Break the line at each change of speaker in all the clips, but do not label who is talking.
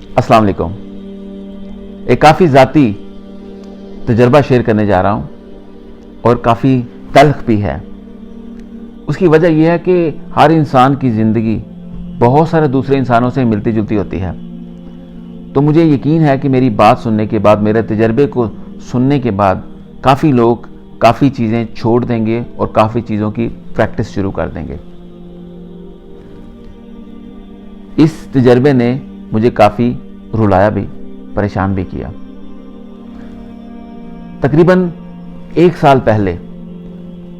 अस्सलाम वालेकुम। एक काफ़ी ज़ाती तजर्बा शेयर करने जा रहा हूँ और काफ़ी तल्ख भी है। उसकी वजह यह है कि हर इंसान की ज़िंदगी बहुत सारे दूसरे इंसानों से मिलती जुलती होती है। तो मुझे यकीन है कि मेरी बात सुनने के बाद, मेरे तजर्बे को सुनने के बाद काफ़ी लोग काफ़ी चीज़ें छोड़ देंगे और काफ़ी चीज़ों की प्रैक्टिस शुरू कर देंगे। इस तजर्बे ने मुझे काफ़ी रुलाया भी, परेशान भी किया। तकरीबन 1 साल पहले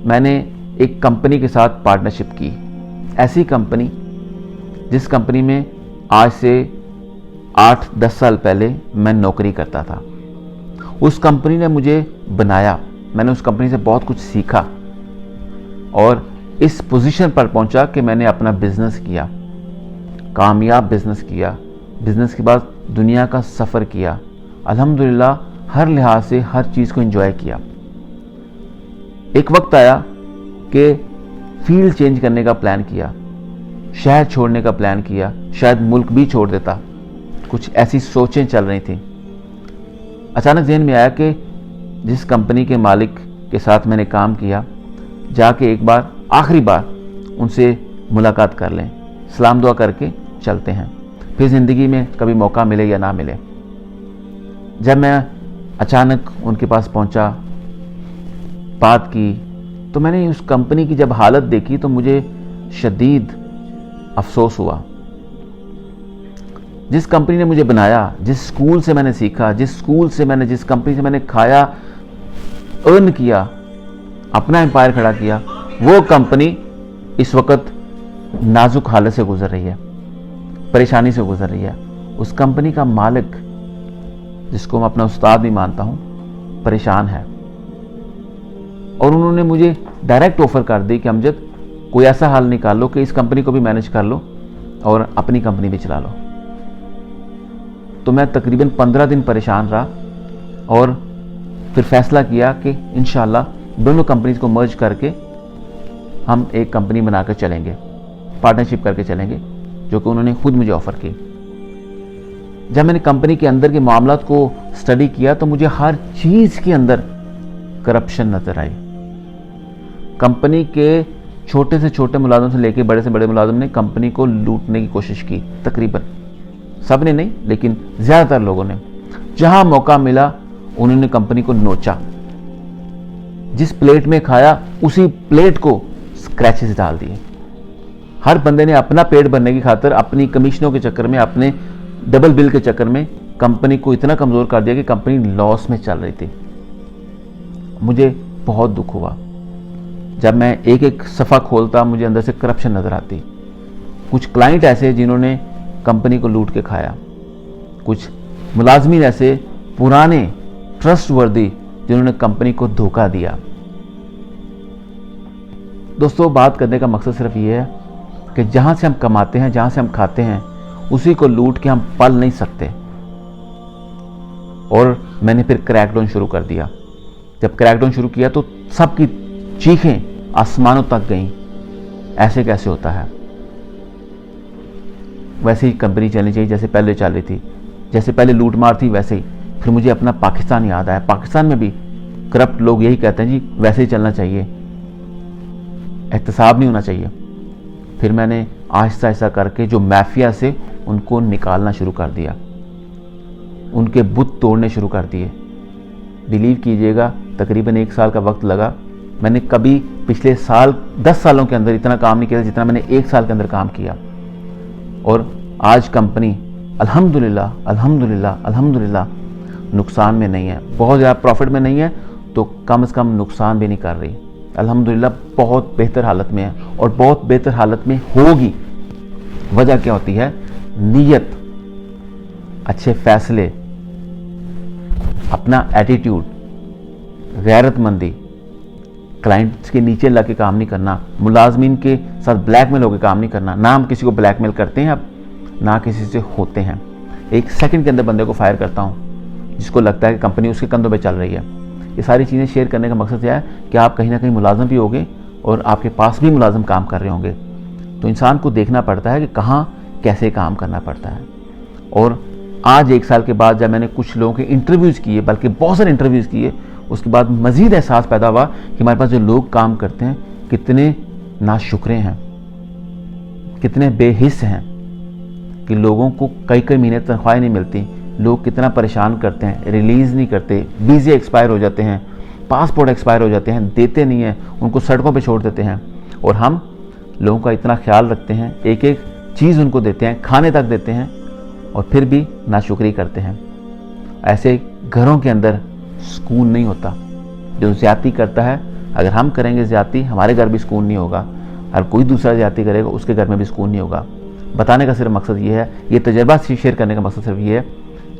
मैंने एक कंपनी के साथ पार्टनरशिप की। ऐसी कंपनी जिस कंपनी में आज से 8-10 साल पहले मैं नौकरी करता था। उस कंपनी ने मुझे बनाया, मैंने उस कंपनी से बहुत कुछ सीखा और इस पोजीशन पर पहुंचा कि मैंने अपना बिजनेस किया, कामयाब बिजनेस किया। बिजनेस के बाद दुनिया का सफ़र किया। अल्हम्दुलिल्लाह हर लिहाज से हर चीज़ को एंजॉय किया। एक वक्त आया कि फील्ड चेंज करने का प्लान किया, शहर छोड़ने का प्लान किया, शायद मुल्क भी छोड़ देता। कुछ ऐसी सोचें चल रही थी। अचानक ज़हन में आया कि जिस कंपनी के मालिक के साथ मैंने काम किया, जाके एक बार आखिरी बार उनसे मुलाकात कर लें, सलाम दुआ करके चलते हैं, फिर ज़िंदगी में कभी मौका मिले या ना मिले। जब मैं अचानक उनके पास पहुंचा, बात की, तो मैंने उस कंपनी की जब हालत देखी तो मुझे शदीद अफसोस हुआ। जिस कंपनी ने मुझे बनाया, जिस स्कूल से मैंने सीखा, जिस कंपनी से मैंने खाया, अर्न किया, अपना एम्पायर खड़ा किया, वो कंपनी इस वक्त नाजुक हालत से गुजर रही है, परेशानी से गुजर रही है। उस कंपनी का मालिक, जिसको मैं अपना उस्ताद भी मानता हूं, परेशान है और उन्होंने मुझे डायरेक्ट ऑफर कर दी कि अमजद, कोई ऐसा हाल निकाल लो कि इस कंपनी को भी मैनेज कर लो और अपनी कंपनी भी चला लो। तो मैं तकरीबन 15 दिन परेशान रहा और फिर फैसला किया कि इंशाल्लाह दोनों कंपनीज को मर्ज करके हम एक कंपनी बनाकर चलेंगे, पार्टनरशिप करके चलेंगे, जो कि उन्होंने खुद मुझे ऑफ़र की। जब मैंने कंपनी के अंदर के मामलात को स्टडी किया तो मुझे हर चीज़ के अंदर करप्शन नज़र आई। कंपनी के छोटे से छोटे मुलाजिम से लेकर बड़े से बड़े मुलाजिम ने कंपनी को लूटने की कोशिश की। तकरीबन सब ने नहीं, लेकिन ज़्यादातर लोगों ने। जहां मौका मिला उन्होंने कंपनी को नोचा। जिस प्लेट में खाया उसी प्लेट को स्क्रैचेस डाल दिए। हर बंदे ने अपना पेट भरने की खातिर, अपनी कमीशनों के चक्कर में, अपने डबल बिल के चक्कर में कंपनी को इतना कमज़ोर कर दिया कि कंपनी लॉस में चल रही थी। मुझे बहुत दुख हुआ। जब मैं एक एक सफ़ा खोलता मुझे अंदर से करप्शन नज़र आती। कुछ क्लाइंट ऐसे जिन्होंने कंपनी को लूट के खाया, कुछ मुलाजमीन ऐसे पुराने ट्रस्टवर्दी जिन्होंने कंपनी को धोखा दिया। दोस्तों, बात करने का मकसद सिर्फ ये है कि जहाँ से हम कमाते हैं, जहाँ से हम खाते हैं, उसी को लूट के हम पल नहीं सकते। और मैंने फिर क्रैकडाउन शुरू कर दिया। जब क्रैकडाउन शुरू किया तो सबकी चीखें आसमानों तक गईं, ऐसे कैसे होता है? वैसे ही कंपनी चलनी चाहिए जैसे पहले चल रही थी, जैसे पहले लूट मार थी वैसे ही। फिर मुझे अपना पाकिस्तान याद आया। पाकिस्तान में भी करप्ट लोग यही कहते हैं, जी वैसे ही चलना चाहिए, एहतसाब नहीं होना चाहिए। फिर मैंने आहिस्ता आहिस्ता करके जो माफिया से उनको निकालना शुरू कर दिया, उनके बुत तोड़ने शुरू कर दिए। बिलीव कीजिएगा, तकरीबन 1 साल का वक्त लगा। मैंने कभी पिछले साल 10 सालों के अंदर इतना काम नहीं किया जितना मैंने 1 साल के अंदर काम किया। और आज कंपनी अल्हम्दुलिल्लाह अल्हम्दुलिल्लाह अल्हम्दुलिल्लाह नुकसान में नहीं है। बहुत ज़्यादा प्रॉफिट में नहीं है तो कम से कम नुकसान भी नहीं कर रही। अल्हम्दुलिल्लाह बहुत बेहतर हालत में है और बहुत बेहतर हालत में होगी। वजह क्या होती है? नीयत, अच्छे फैसले, अपना एटीट्यूड, गैरतमंदी, क्लाइंट्स के नीचे लग के काम नहीं करना, मुलाजमीन के साथ ब्लैकमेल होकर काम नहीं करना। ना हम किसी को ब्लैकमेल करते हैं अब, ना किसी से होते हैं। 1 सेकंड के अंदर बंदे को फायर करता हूँ जिसको लगता है कि कंपनी उसके कंधों पे चल रही है। ये सारी चीज़ें शेयर करने का मकसद यह है कि आप कहीं ना कहीं मुलाजिम भी होंगे और आपके पास भी मुलाजिम काम कर रहे होंगे। तो इंसान को देखना पड़ता है कि कहाँ कैसे काम करना पड़ता है। और आज 1 साल के बाद जब मैंने कुछ लोगों के इंटरव्यूज़ किए, बल्कि बहुत सारे इंटरव्यूज़ किए, उसके बाद मज़ीद एहसास पैदा हुआ कि हमारे पास जो लोग काम करते हैं कितने नाशुक्रे हैं, कितने बेहिस हैं, कि लोगों को कई कई महीने तनख्वाहें नहीं मिलती, लोग कितना परेशान करते हैं, रिलीज़ नहीं करते, वीज़े एक्सपायर हो जाते हैं, पासपोर्ट एक्सपायर हो जाते हैं, देते नहीं हैं, उनको सड़कों पे छोड़ देते हैं। और हम लोगों का इतना ख्याल रखते हैं, एक एक चीज़ उनको देते हैं, खाने तक देते हैं, और फिर भी नाशुक्री करते हैं। ऐसे घरों के अंदर सुकून नहीं होता। जो ज़्यादती करता है, अगर हम करेंगे ज़्यादती, हमारे घर भी सुकून नहीं होगा, और कोई दूसरा ज़्यादती करेगा उसके घर में भी सुकून नहीं होगा। बताने का सिर्फ मकसद ये है, ये तजर्बा शेयर करने का मकसद सिर्फ ये है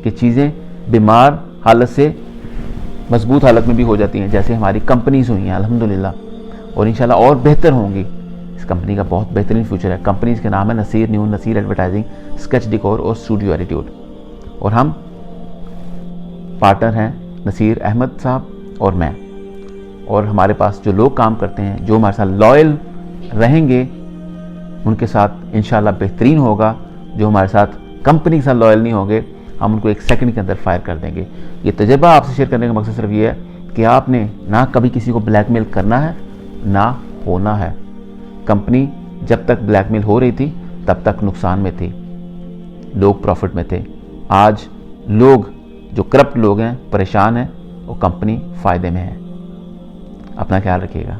कि चीज़ें बीमार हालत से मजबूत हालत में भी हो जाती हैं, जैसे हमारी कंपनीज़ हुई हैं अल्हम्दुलिल्लाह, और इंशाल्लाह और बेहतर होंगी। इस कंपनी का बहुत बेहतरीन फ्यूचर है। कंपनीज़ के नाम है Naseer new, Naseer advertising, sketch decor और स्टूडियो एटीट्यूड। और हम पार्टनर हैं नसीर अहमद साहब और मैं। और हमारे पास जो लोग काम करते हैं, जो हमारे साथ लॉयल रहेंगे, उनके साथ इंशाल्लाह बेहतरीन होगा। जो हमारे साथ कंपनी के साथ लॉयल नहीं होंगे, हम उनको 1 सेकंड के अंदर फायर कर देंगे। ये तजुर्बा आपसे शेयर करने का मकसद सिर्फ ये है कि आपने ना कभी किसी को ब्लैकमेल करना है, ना होना है। कंपनी जब तक ब्लैकमेल हो रही थी तब तक नुकसान में थी, लोग प्रॉफिट में थे। आज लोग, जो करप्ट लोग हैं, परेशान हैं, वो कंपनी फ़ायदे में है। अपना ख्याल रखिएगा।